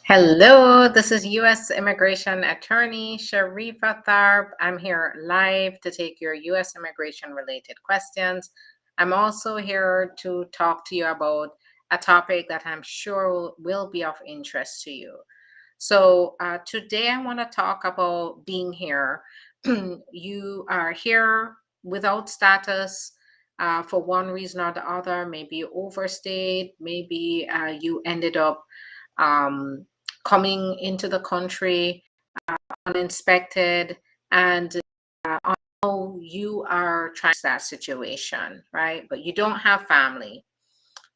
Hello, this is U.S. Immigration Attorney Sharifa Tharpe. I'm here live to take your U.S. immigration related questions. I'm also here to talk to you about a topic that I'm sure will be of interest to you. So today I want to talk about being here. You are here without status for one reason or the other. Maybe you overstayed, maybe you ended up um, coming into the country uninspected, and now you are trying to fix that situation, right? But you don't have family,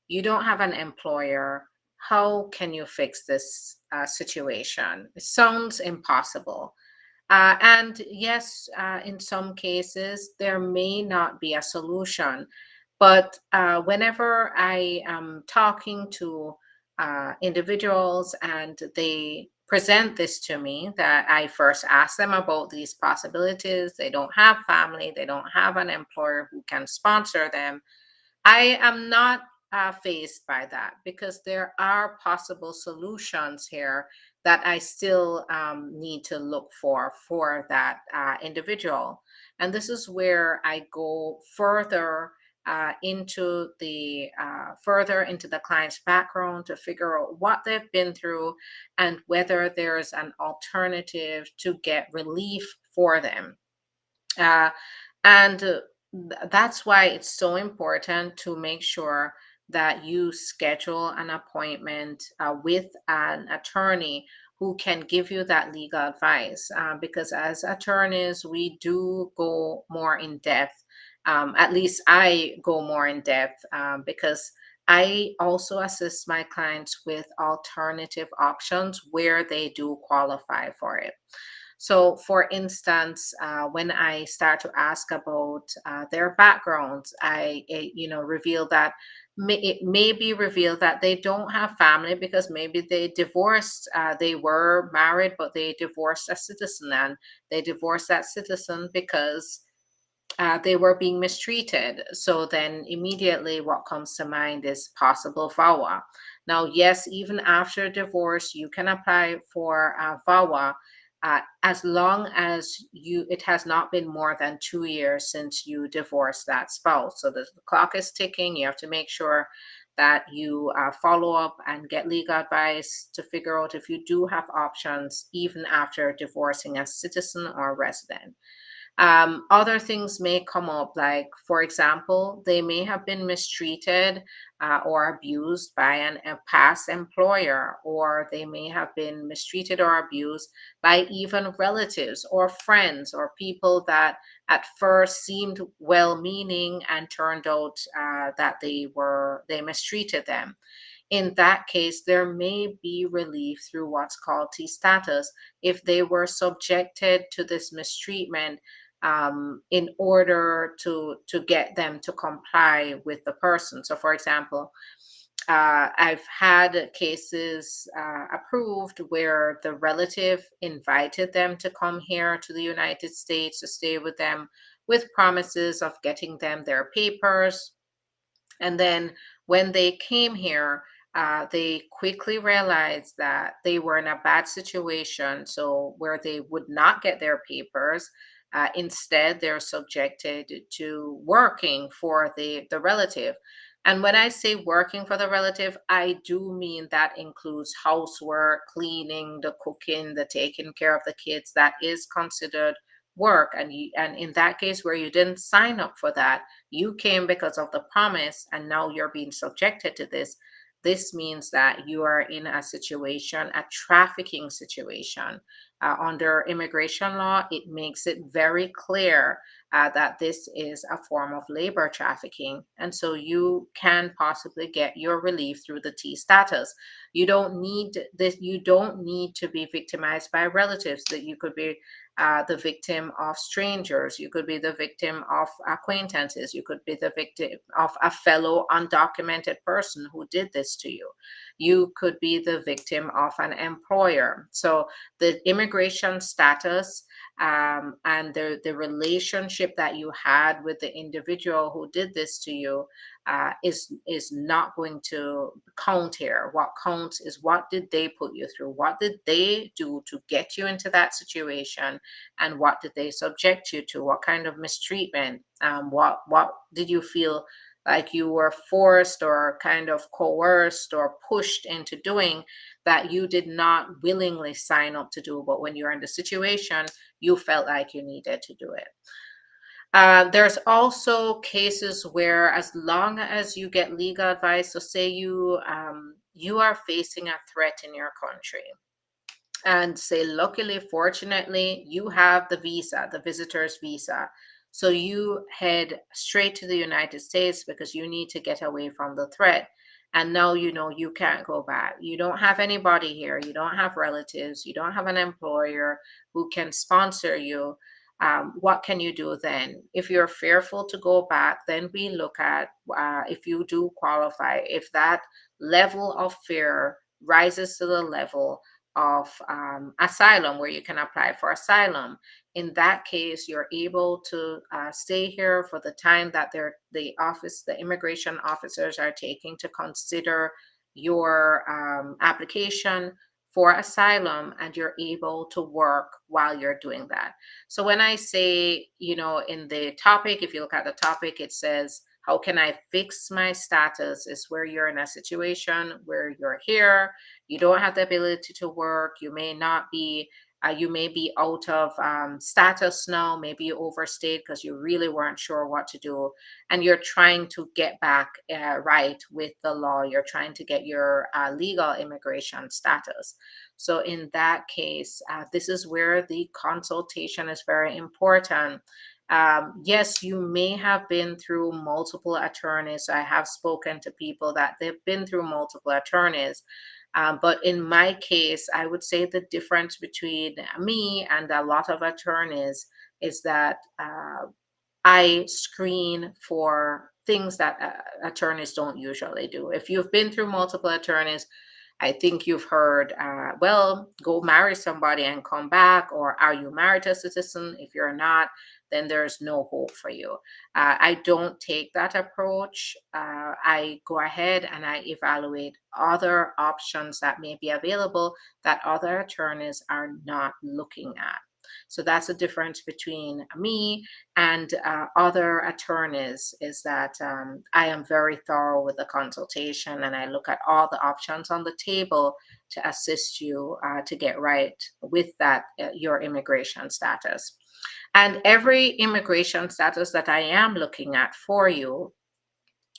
you don't have an employer. How can you fix this situation? It sounds impossible. And yes, in some cases, there may not be a solution. But whenever I am talking to individuals and they present this to me, that I first ask them about these possibilities. They don't have family, they don't have an employer who can sponsor them. I am not phased by that because there are possible solutions here that I still need to look for that individual. And this is where I go further into the client's background to figure out what they've been through and whether there's an alternative to get relief for them. Uh, and that's why it's so important to make sure that you schedule an appointment with an attorney who can give you that legal advice. Because as attorneys, we do go more in depth. At least I go more in depth because I also assist my clients with alternative options where they do qualify for it. So, for instance, when I start to ask about their backgrounds, reveal that it may be revealed that they don't have family because maybe they divorced. They were married, but they divorced a citizen, and they divorced that citizen because they were being mistreated. So then immediately what comes to mind is possible VAWA. Now, yes, even after divorce, you can apply for VAWA as long as it has not been more than 2 years since you divorced that spouse. So the clock is ticking. You have to make sure that you follow up and get legal advice to figure out if you do have options even after divorcing a citizen or resident. Other things may come up, like, for example, they may have been mistreated or abused by a past employer, or they may have been mistreated or abused by even relatives or friends or people that at first seemed well meaning and turned out that they mistreated them. In that case, there may be relief through what's called T status if they were subjected to this mistreatment in order to get them to comply with the person. So, for example, I've had cases approved where the relative invited them to come here to the United States to stay with them with promises of getting them their papers. And then when they came here, they quickly realized that they were in a bad situation. So, where they would not get their papers, instead, they're subjected to working for the relative. And when I say working for the relative, I do mean that includes housework, cleaning, the cooking, the taking care of the kids. That is considered work. And in that case, where you didn't sign up for that, you came because of the promise, and now you're being subjected to this. This means that you are in a situation, a trafficking situation. Under immigration law, it makes it very clear that this is a form of labor trafficking. And so you can possibly get your relief through the T status. You don't need this, you don't need to be victimized by relatives, that you could be the victim of strangers. You could be the victim of acquaintances. You could be the victim of a fellow undocumented person who did this to you. You could be the victim of an employer. So the immigration status and the relationship that you had with the individual who did this to you is not going to count here. What counts is what did they put you through? What did they do to get you into that situation? And what did they subject you to? What kind of mistreatment? What did you feel like you were forced or kind of coerced or pushed into doing that you did not willingly sign up to do, but when you're in the situation, you felt like you needed to do it. There's also cases where, as long as you get legal advice, so say you are facing a threat in your country, and say, luckily, fortunately, you have the visa, the visitor's visa. So you head straight to the United States because you need to get away from the threat. And now you know you can't go back. You don't have anybody here. You don't have relatives. You don't have an employer who can sponsor you. What can you do then? If you're fearful to go back, then we look at if you do qualify, if that level of fear rises to the level of asylum, where you can apply for asylum. In that case, you're able to stay here for the time that the immigration officers are taking to consider your application for asylum, and you're able to work while you're doing that. So when I say, in the topic, if you look at the topic, it says, how can I fix my status? Is where you're in a situation where you're here, you don't have the ability to work, you may not be, you may be out of status now, maybe you overstayed because you really weren't sure what to do, and you're trying to get back right with the law. You're trying to get your legal immigration status. So in that case, this is where the consultation is very important. Yes, you may have been through multiple attorneys. I have spoken to people that they've been through multiple attorneys. But in my case, I would say the difference between me and a lot of attorneys is that I screen for things that attorneys don't usually do. If you've been through multiple attorneys, I think you've heard, well, go marry somebody and come back, or are you married to a citizen? If you're not, then there's no hope for you. I don't take that approach. I go ahead and I evaluate other options that may be available that other attorneys are not looking at. So that's the difference between me and other attorneys, is that I am very thorough with the consultation, and I look at all the options on the table to assist you to get right with that, your immigration status. And every immigration status that I am looking at for you,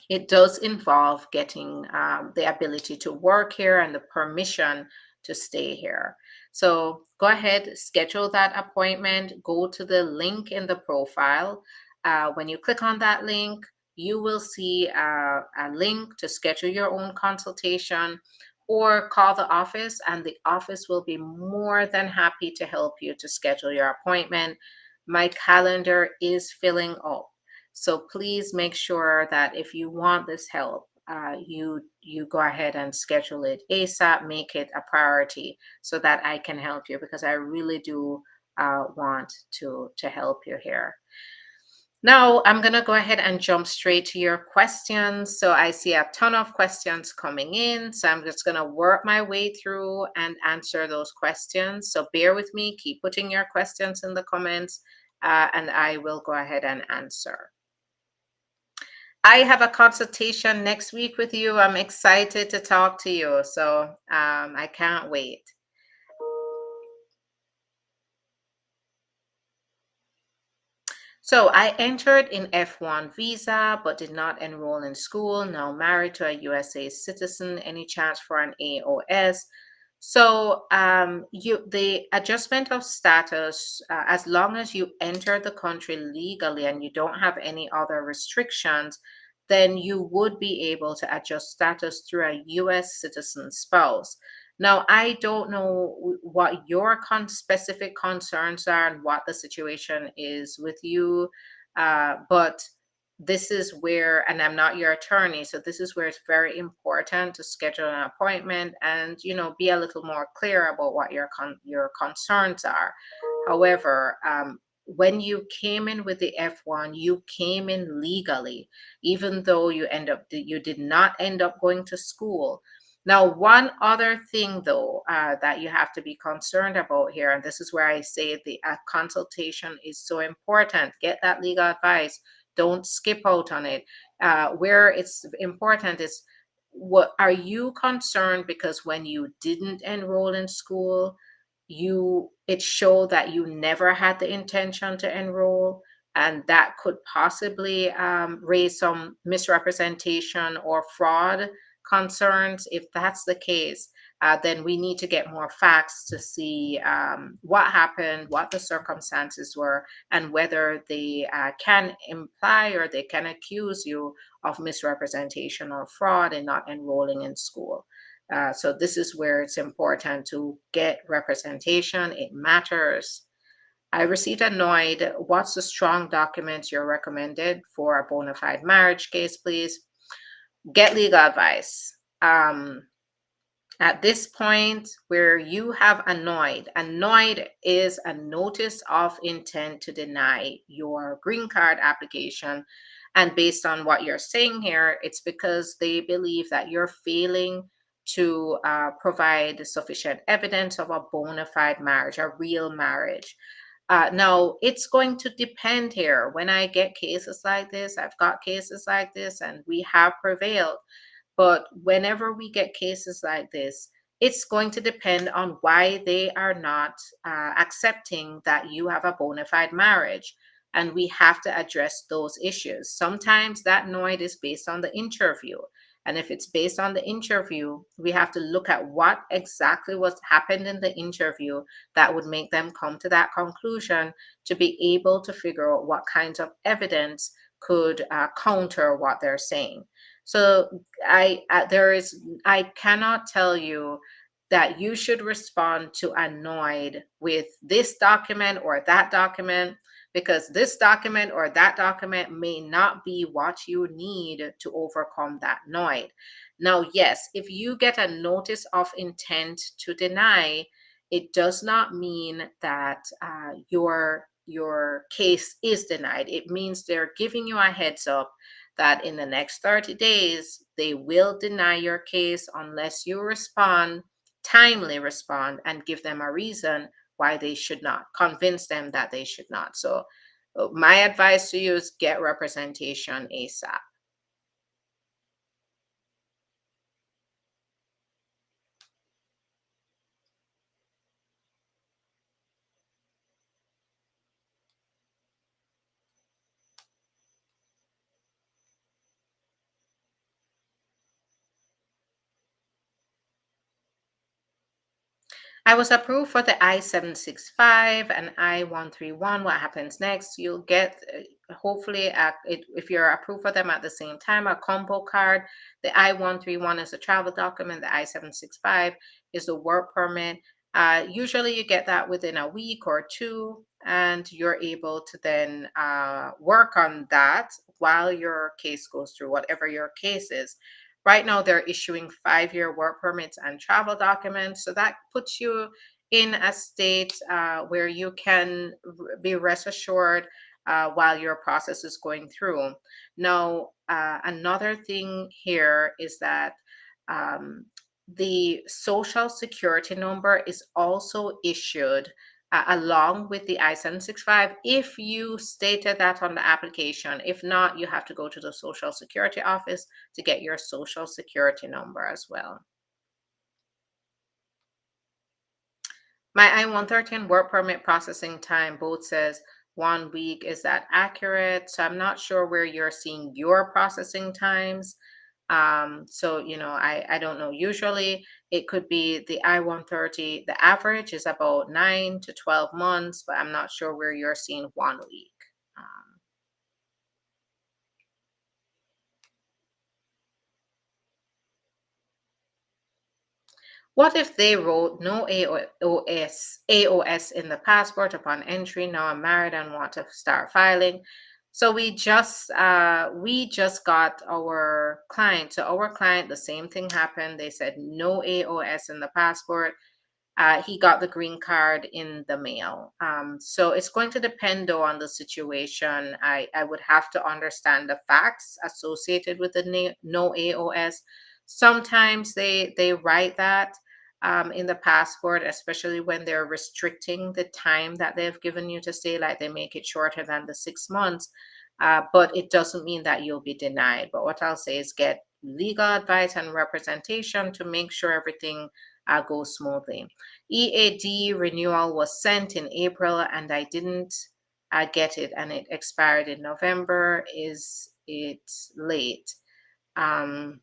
it does involve getting the ability to work here and the permission to stay here. So go ahead, schedule that appointment, go to the link in the profile. When you click on that link, you will see a link to schedule your own consultation, or call the office, and the office will be more than happy to help you to schedule your appointment. My calendar is filling up. So please make sure that if you want this help, you go ahead and schedule it ASAP, make it a priority so that I can help you, because I really do want to help you here. Now I'm going to go ahead and jump straight to your questions. So I see a ton of questions coming in. So I'm just going to work my way through and answer those questions. So bear with me, keep putting your questions in the comments, and I will go ahead and answer. I have a consultation next week with you. I'm excited to talk to you. So I can't wait. So I entered in F1 visa, but did not enroll in school. Now married to a USA citizen. Any chance for an AOS? So the adjustment of status, as long as you enter the country legally and you don't have any other restrictions, then you would be able to adjust status through a US citizen spouse. Now, I don't know what your specific concerns are and what the situation is with you, but this is where, and I'm not your attorney, so this is where it's very important to schedule an appointment and be a little more clear about what your concerns are. However, when you came in with the F1, you came in legally, even though you did not end up going to school. Now, one other thing though that you have to be concerned about here, and this is where I say the consultation is so important. Get that legal advice. Don't skip out on it. Where it's important is, what are you concerned because when you didn't enroll in school, it showed that you never had the intention to enroll, and that could possibly raise some misrepresentation or fraud concerns. If that's the case, then we need to get more facts to see what happened, what the circumstances were, and whether they can imply or they can accuse you of misrepresentation or fraud in not enrolling in school. So this is where it's important to get representation. It matters. I received annoyed. What's the strong document you're recommended for a bona fide marriage case, please? Get legal advice. At this point where you have annoyed is a notice of intent to deny your green card application. And based on what you're saying here, it's because they believe that you're failing to provide sufficient evidence of a bona fide marriage, a real marriage. Now, it's going to depend here. When I get cases like this, I've got cases like this, and we have prevailed. But whenever we get cases like this, it's going to depend on why they are not accepting that you have a bona fide marriage. And we have to address those issues. Sometimes that noid is based on the interview. And if it's based on the interview, we have to look at what exactly was happened in the interview that would make them come to that conclusion, to be able to figure out what kinds of evidence could counter what they're saying. So I cannot tell you that you should respond to annoyed with this document or that document, because this document or that document may not be what you need to overcome that annoyed. Now, yes, if you get a notice of intent to deny, it does not mean that your case is denied. It means they're giving you a heads up that in the next 30 days, they will deny your case unless you timely respond, and give them a reason why they should not, convince them that they should not. So, my advice to you is get representation ASAP. I was approved for the I-765 and I-131. What happens next? You'll get, hopefully, if you're approved for them at the same time, a combo card. The I-131 is a travel document. The I-765 is a work permit. Usually you get that within a week or two, and you're able to then work on that while your case goes through, whatever your case is. Right now, they're issuing 5-year work permits and travel documents. So that puts you in a state where you can be rest assured while your process is going through. Now, another thing here is that um, the social security number is also issued along with the I-765 if you stated that on the application. If not, you have to go to the Social Security office to get your social security number as well. My I-113 work permit processing time both says 1 week. Is that accurate? So I'm not sure where you're seeing your processing times. So, I don't know. Usually it could be the I-130. The average is about 9 to 12 months, but I'm not sure where you're seeing 1 week. Um, What if they wrote no AOS in the passport upon entry? Now I'm married and want to start filing. So we just got our client. So our client, the same thing happened. They said no AOS in the passport. he got the green card in the mail. So it's going to depend though on the situation. I would have to understand the facts associated with the no AOS. Sometimes they write that in the passport, especially when they're restricting the time that they've given you to stay, like they make it shorter than the 6 months. But it doesn't mean that you'll be denied. But what I'll say is get legal advice and representation to make sure everything goes smoothly. EAD renewal was sent in April and I didn't get it, and it expired in November. Is it late? Um,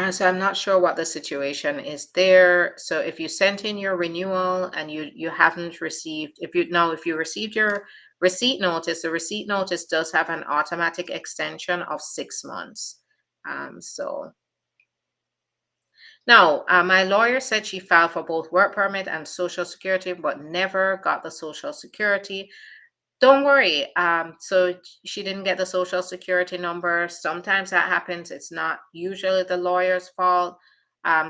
so I'm not sure what the situation is there. So if you sent in your renewal and you haven't received, if you received your receipt notice, the receipt notice does have an automatic extension of 6 months. So now, my lawyer said she filed for both work permit and social security, but never got the social security. Don't worry. So she didn't get the social security number. Sometimes that happens. It's not usually the lawyer's fault.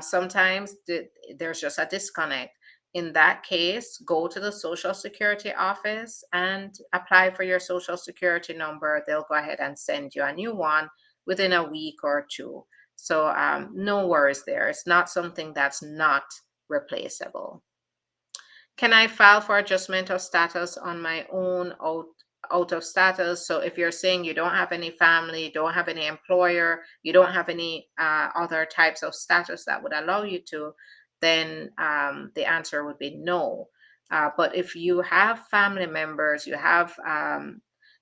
Sometimes there's just a disconnect. In that case, go to the social security office and apply for your social security number. They'll go ahead and send you a new one within a week or two. So no worries there. It's not something that's not replaceable. Can I file for adjustment of status on my own out of status? So if you're saying you don't have any family, don't have any employer, you don't have any other types of status that would allow you to, then the answer would be no. But if you have family members, you have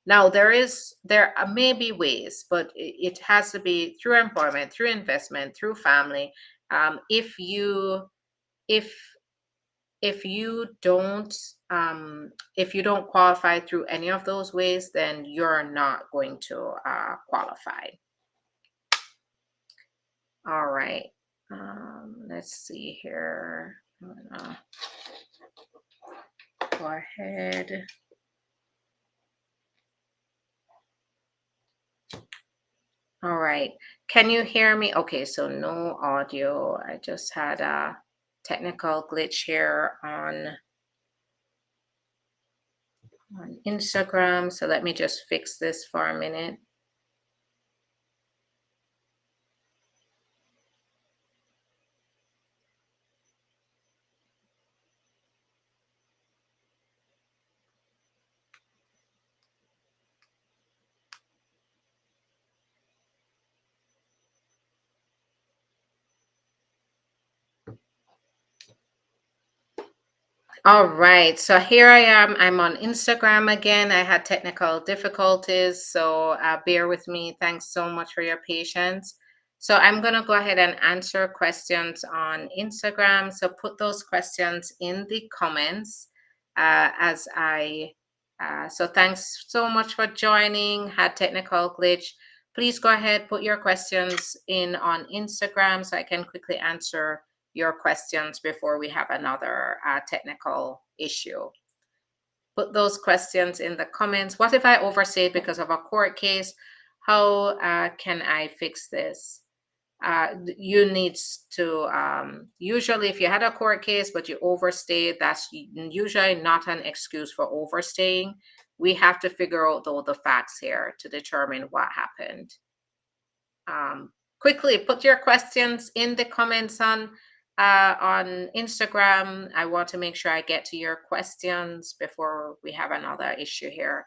now there may be ways, but it has to be through employment, through investment, through family. If you if if you don't if you don't qualify through any of those ways, then you're not going to qualify. All right. Let's see here. I'm gonna go ahead. All right. Can you hear me? Okay, so no audio. I just had a technical glitch here on Instagram. So let me just fix this for a minute. All right, so here I am. I'm on Instagram again. I had technical difficulties, so bear with me. Thanks so much for your patience. So I'm going to go ahead and answer questions on Instagram. So put those questions in the comments as I. So thanks so much for joining. Had technical glitch. Please go ahead, put your questions in on Instagram so I can quickly answer your questions before we have another technical issue. Put those questions in the comments. What if I overstayed because of a court case? How can I fix this? You need to, usually if you had a court case but you overstayed, that's usually not an excuse for overstaying. We have to figure out though the facts here to determine what happened. Quickly put your questions in the comments on Instagram. I want to make sure I get to your questions before we have another issue here.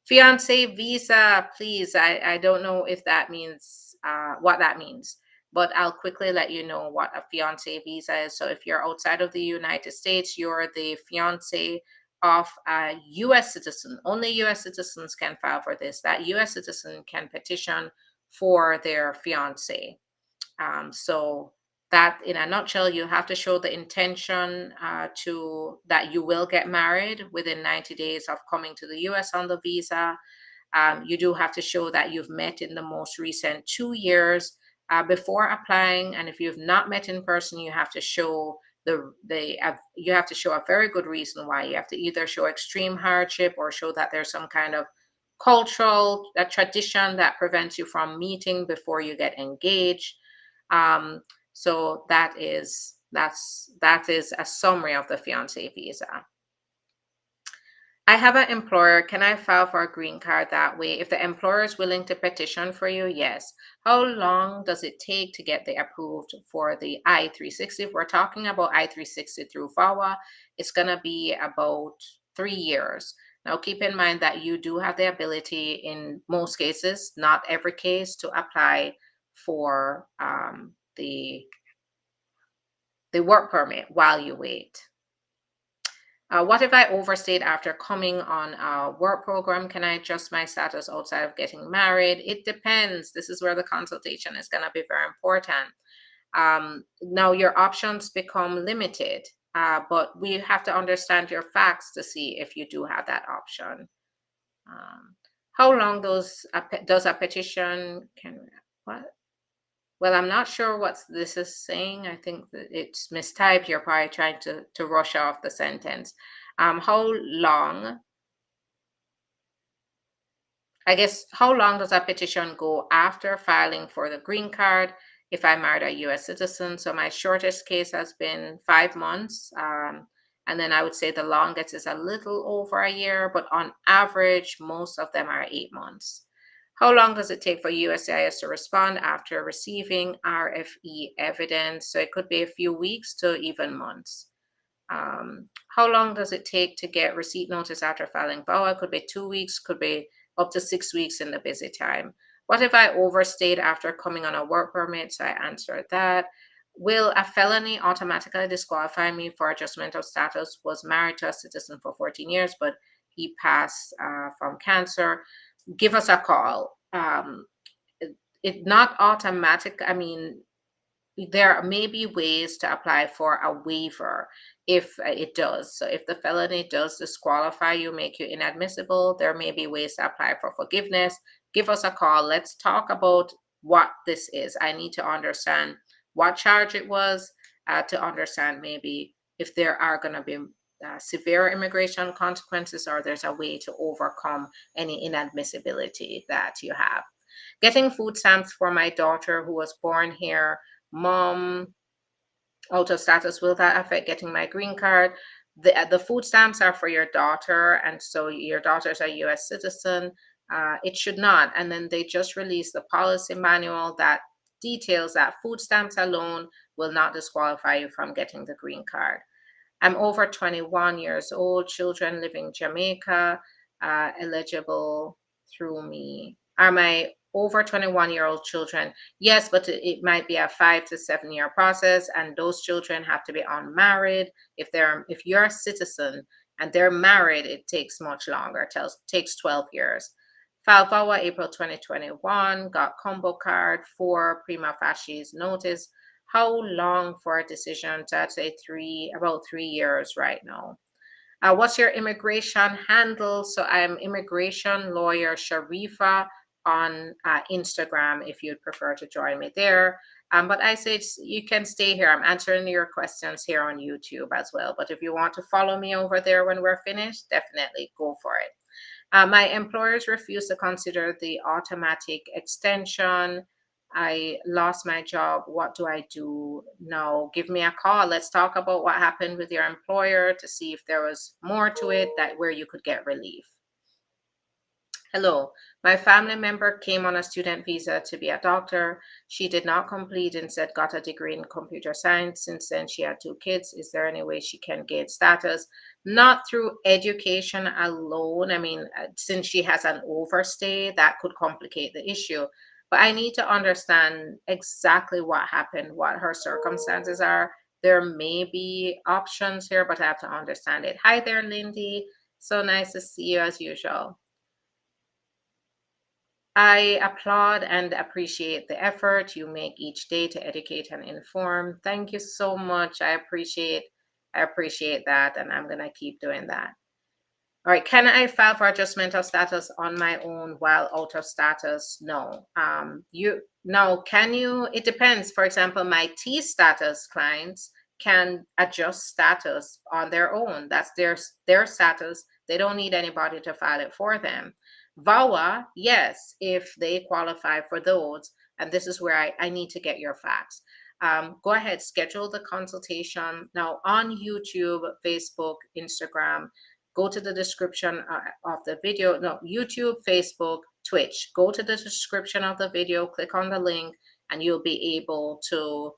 Fiance visa, please. I don't know if that means what that means, but I'll quickly let you know what a fiance visa is. So if you're outside of the United States, you're the fiance of a US citizen. Only US citizens can file for this. That US citizen can petition for their fiance. So that, in a nutshell, you have to show the intention to that you will get married within 90 days of coming to the U.S. on the visa. You do have to show that you've met in the most recent 2 years before applying, and if you've not met in person, you have to show you have to show a very good reason why. You have to either show extreme hardship or show that there's some kind of cultural a tradition that prevents you from meeting before you get engaged. Um, so that is a summary of the fiance visa. I have an employer. Can I file for a green card that way? If the employer is willing to petition for you, yes. How long does it take to get the approved for the I-360? If we're talking about I-360 through VAWA, it's going to be about 3 years. Now, keep in mind that you do have the ability in most cases, not every case, to apply for the work permit while you wait. What if I overstayed after coming on a work program? Can I adjust my status outside of getting married? It depends. This is where the consultation is going to be very important. Now, your options become limited, but we have to understand your facts to see if you do have that option. How long does a petition can what? Well, I'm not sure what this is saying. I think that it's mistyped. You're probably trying to rush off the sentence. How long, I guess, how long does a petition go after filing for the green card if I married a US citizen? So my shortest case has been 5 months. And then I would say the longest is a little over a year, but on average, most of them are 8 months. How long does it take for USCIS to respond after receiving RFE evidence? So it could be a few weeks to even months. How long does it take to get receipt notice after filing VAWA? Could be 2 weeks, could be up to 6 weeks in the busy time. What if I overstayed after coming on a work permit? So I answered that. Will a felony automatically disqualify me for adjustment of status? Was married to a citizen for 14 years, but he passed from cancer. Give us a call. It not automatic. I mean, there may be ways to apply for a waiver if it does. So if the felony does disqualify you, make you inadmissible, there may be ways to apply for forgiveness. Give us a call. Let's talk about what this is. I need to understand what charge it was to understand maybe if there are going to be severe immigration consequences or there's a way to overcome any inadmissibility that you have. Getting food stamps for my daughter who was born here. Mom, out of status, will that affect getting my green card? The food stamps are for your daughter, and so your daughter's a US citizen. It should not. And then they just released the policy manual that details that food stamps alone will not disqualify you from getting the green card. I'm over 21 years old, children living in Jamaica, eligible through me. Are my over 21-year-old children? Yes, but it might be a 5 to 7 year process, and those children have to be unmarried. If you're a citizen and they're married, it takes much longer. It takes 12 years. Filed VAWA April 2021, got combo card for prima facie notice. How long for a decision? So I'd say about 3 years right now. What's your immigration handle? So I'm immigration lawyer Sharifa on Instagram if you'd prefer to join me there. But I say you can stay here. I'm answering your questions here on YouTube as well. But if you want to follow me over there when we're finished, definitely go for it. My employers refuse to consider the automatic extension. I lost my job. What do I do now? Give me a call. Let's talk about what happened with your employer to see if there was more to it that where you could get relief. Hello, my family member came on a student visa to be a doctor. She did not complete, instead got a degree in computer science. Since then, she had 2 kids. Is there any way she can gain status? Not through education alone. I mean, since she has an overstay, that could complicate the issue. But I need to understand exactly what happened, what her circumstances are. There may be options here, but I have to understand it. Hi there, Lindy. So nice to see you as usual. I applaud and appreciate the effort you make each day to educate and inform. Thank you so much. I appreciate that, and I'm gonna keep doing that. All right, can I file for adjustment of status on my own while out of status? No. Can you? It depends. For example, my T status clients can adjust status on their own. That's their status. They don't need anybody to file it for them. VAWA, yes, if they qualify for those. And this is where I need to get your facts. Go ahead, schedule the consultation. Now on YouTube, Facebook, Instagram, go to the description of the video. No, YouTube, Facebook, Twitch. Go to the description of the video, click on the link, and you'll be able to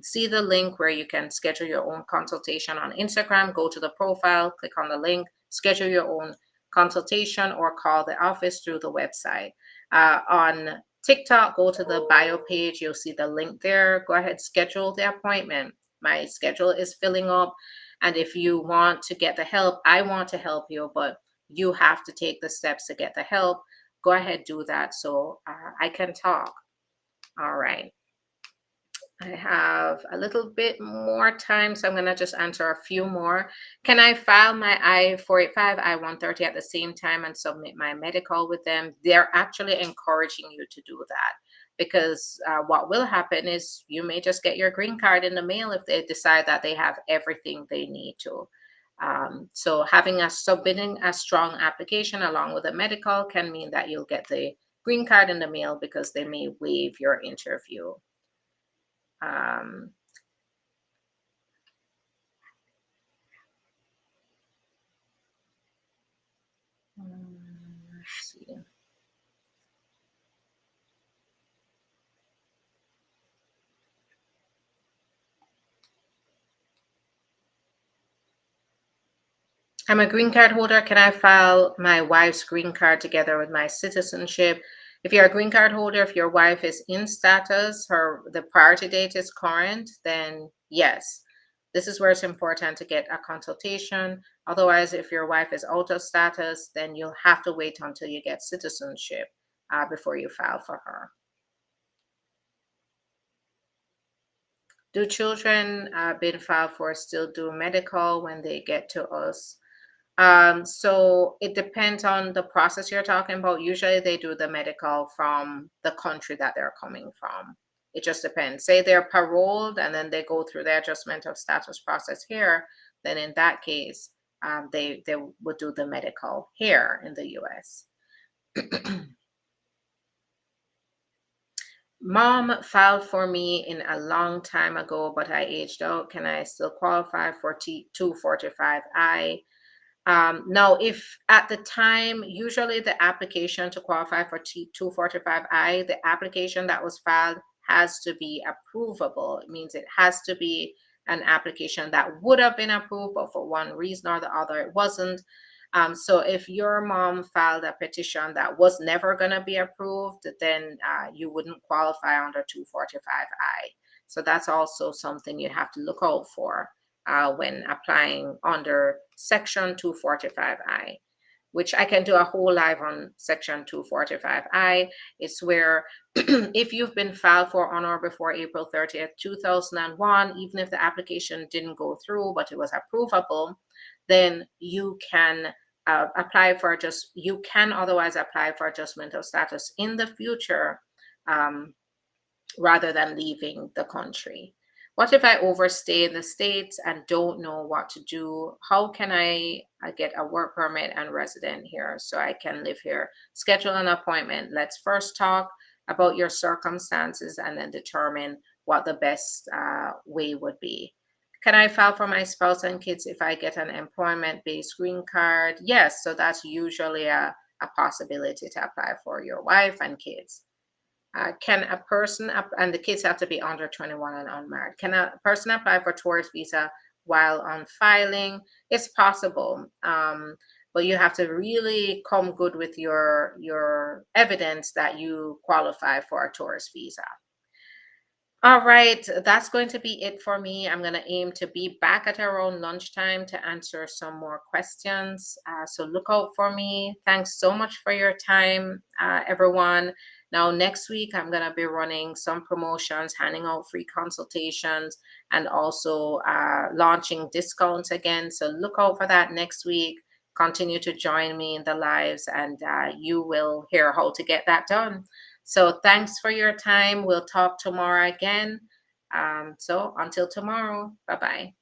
see the link where you can schedule your own consultation. On Instagram, go to the profile, click on the link, schedule your own consultation, or call the office through the website. On TikTok, go to the bio page. You'll see the link there. Go ahead, schedule the appointment. My schedule is filling up. And if you want to get the help, I want to help you, but you have to take the steps to get the help. Go ahead, do that so I can talk. All right. I have a little bit more time, so I'm going to just answer a few more. Can I file my I-485, I-130 at the same time and submit my medical with them? They're actually encouraging you to do that because what will happen is you may just get your green card in the mail if they decide that they have everything they need to. So submitting a strong application along with a medical can mean that you'll get the green card in the mail because they may waive your interview. Let's see. I'm a green card holder. Can I file my wife's green card together with my citizenship? If you're a green card holder, if your wife is in status, the priority date is current, then yes. This is where it's important to get a consultation. Otherwise, if your wife is out of status, then you'll have to wait until you get citizenship before you file for her. Do children being filed for still do medical when they get to us? So it depends on the process you're talking about. Usually they do the medical from the country that they're coming from. It just depends. Say they're paroled and then they go through the adjustment of status process here, then in that case, they would do the medical here in the US. Mom filed for me in a long time ago, but I aged out. Can I still qualify for T245I? Now, if at the time, usually the application to qualify for T245I, the application that was filed has to be approvable. It means it has to be an application that would have been approved, but for one reason or the other, it wasn't. So if your mom filed a petition that was never going to be approved, then you wouldn't qualify under 245I. So that's also something you have to look out for when applying under Section 245I, which I can do a whole live on Section 245I. It's where if you've been filed for on or before April 30th, 2001, even if the application didn't go through, but it was approvable, then you can you can otherwise apply for adjustment of status in the future rather than leaving the country. What if I overstay in the States and don't know what to do? How can I get a work permit and resident here so I can live here? Schedule an appointment. Let's first talk about your circumstances and then determine what the best way would be. Can I file for my spouse and kids if I get an employment-based green card? Yes, so that's usually a possibility to apply for your wife and kids. Can a person, and the kids have to be under 21 and unmarried, can a person apply for tourist visa while on filing? It's possible, but you have to really come good with your evidence that you qualify for a tourist visa. All right, that's going to be it for me. I'm going to aim to be back at around lunchtime to answer some more questions. So look out for me. Thanks so much for your time, everyone. Now, next week, I'm going to be running some promotions, handing out free consultations, and also launching discounts again. So look out for that next week. Continue to join me in the lives, and you will hear how to get that done. So thanks for your time. We'll talk tomorrow again. So until tomorrow, bye-bye.